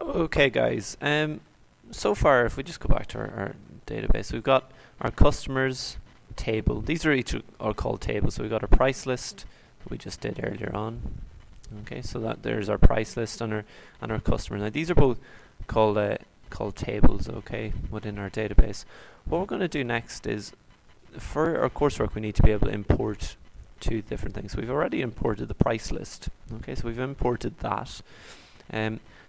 Okay, guys. So far, if we just go back to our database, we've got our customers table. These are each are called tables. So we've got our price list that we just did earlier on. Okay, so that there's our price list and our customer. Now these are both called tables. Okay, within our database. What we're going to do next is, for our coursework, we need to be able to import two different things. We've already imported the price list. Okay, so we've imported that.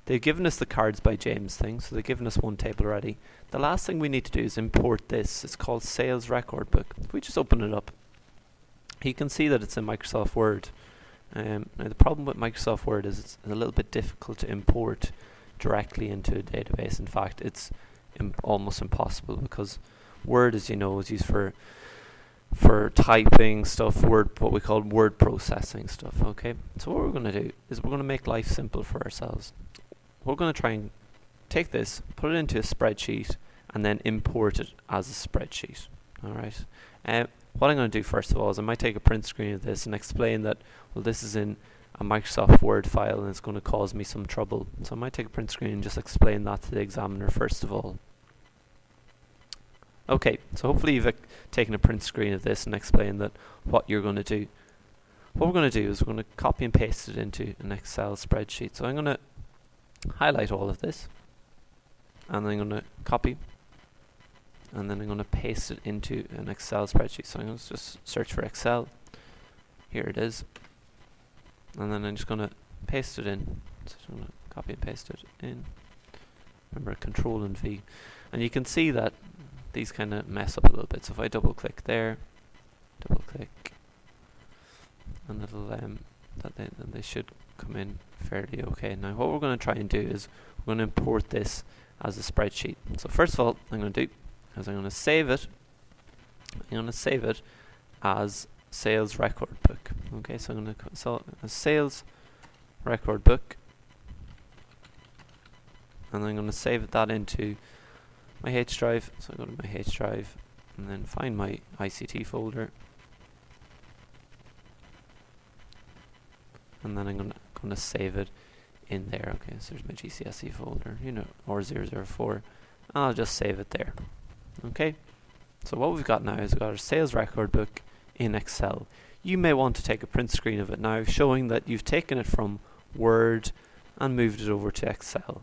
They've given us the cards by James thing, so they've given us one table already. The last thing we need to do is import this. It's called sales record book. If we just open it up, you can see that it's in Microsoft Word. Now the problem with Microsoft Word is it's a little bit difficult to import directly into a database. In fact, it's almost impossible, because Word, as you know, is used for typing stuff, what we call word processing stuff. Okay, so what we're going to do is we're going to make life simple for ourselves. We're going to try and take this, put it into a spreadsheet, and then import it as a spreadsheet. Alright, what I'm going to do first of all is I might take a print screen of this and explain that, well, this is in a Microsoft Word file and it's going to cause me some trouble. So I might take a print screen and just explain that to the examiner first of all. Okay, so hopefully you've taken a print screen of this and explained that what you're going to do. What we're going to do is we're going to copy and paste it into an Excel spreadsheet. So I'm going to highlight all of this, and then I'm going to copy, and then I'm going to paste it into an Excel spreadsheet. So I'm going to just search for Excel. Here it is. And then I'm just going to paste it in. So I'm going to copy and paste it in. Remember, Control and V. And you can see that these kind of mess up a little bit. So if I double click there, double click, and it'll then they should come in fairly okay. Now what we're going to try and do is we're going to import this as a spreadsheet. So first of all, I'm going to do is I'm going to save it. I'm going to save it as sales record book. Okay, so I'm going to so a sales record book, and I'm going to save that into my H drive. So I go to my H drive and then find my ICT folder, and then I'm going to save it in there. Okay, so there's my GCSE folder, or 004, and I'll just save it there. Okay, so what we've got now is we've got our sales record book in Excel. You may want to take a print screen of it now, showing that you've taken it from Word and moved it over to Excel.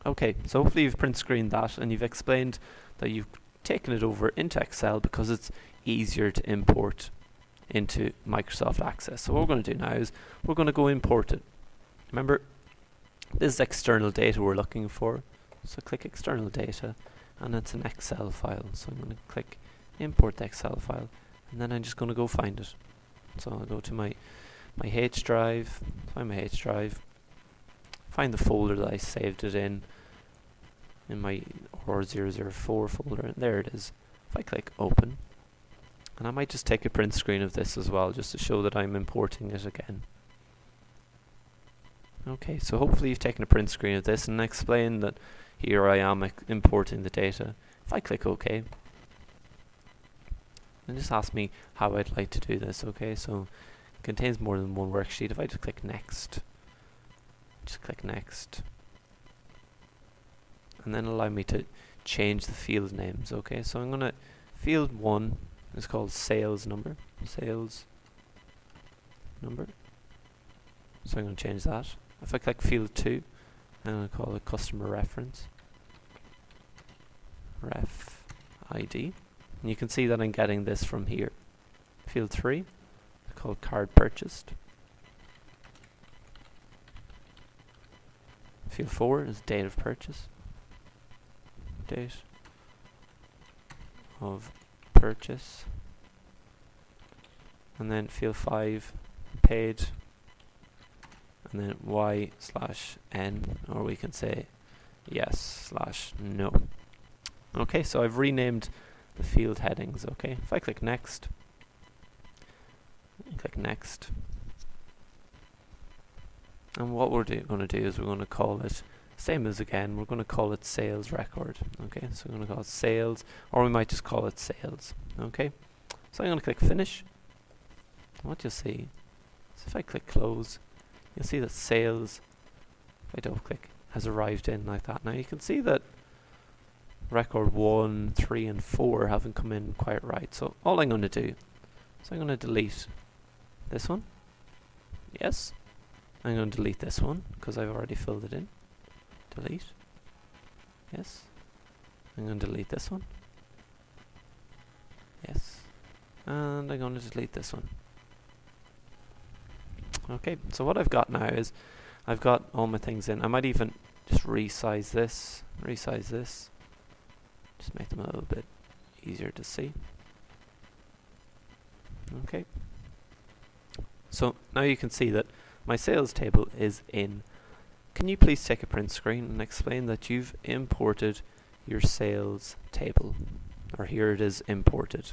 Okay, so hopefully you've print screened that and you've explained that you've taken it over into Excel because it's easier to import into Microsoft Access. So what we're going to do now is we're going to go import it. Remember, this is external data we're looking for. So click external data, and it's an Excel file. So I'm going to click import the Excel file, and then I'm just going to go find it. So I'll go to my H drive, find my H drive, find the folder that I saved it in my OR004 folder, and there it is. If I click open, and I might just take a print screen of this as well, just to show that I'm importing it again. Okay, so hopefully you've taken a print screen of this and explained that here I am importing the data. If I click OK, and just ask me how I'd like to do this. Okay, so it contains more than one worksheet. If I just click next, and then allow me to change the field names. Okay, so I'm gonna, field 1 is called sales number, so I'm gonna change that. If I click field 2, I'm gonna call it customer reference, ref ID, and you can see that I'm getting this from here. Field 3 is called card purchased. Field 4 is date of purchase. Date of purchase. And then field 5, paid. And then Y/N, or we can say yes/no. Okay, so I've renamed the field headings. Okay, if I click next, and what we're going to do is we're going to call it, same as again, we're going to call it sales record. Okay, so we're going to call it sales, or we might just call it sales. Okay, so I'm going to click finish. And what you'll see is if I click close, you'll see that sales, if I double click, has arrived in like that. Now you can see that record 1, 3 and 4 haven't come in quite right. So all I'm going to do is I'm going to delete this one. Yes. I'm going to delete this one because I've already filled it in. Delete. Yes. I'm going to delete this one. Yes. And I'm going to delete this one. Okay, so what I've got now is I've got all my things in. I might even just resize this, just make them a little bit easier to see. Okay. So now you can see that my sales table is in. Can you please take a print screen and explain that you've imported your sales table? Or here it is imported.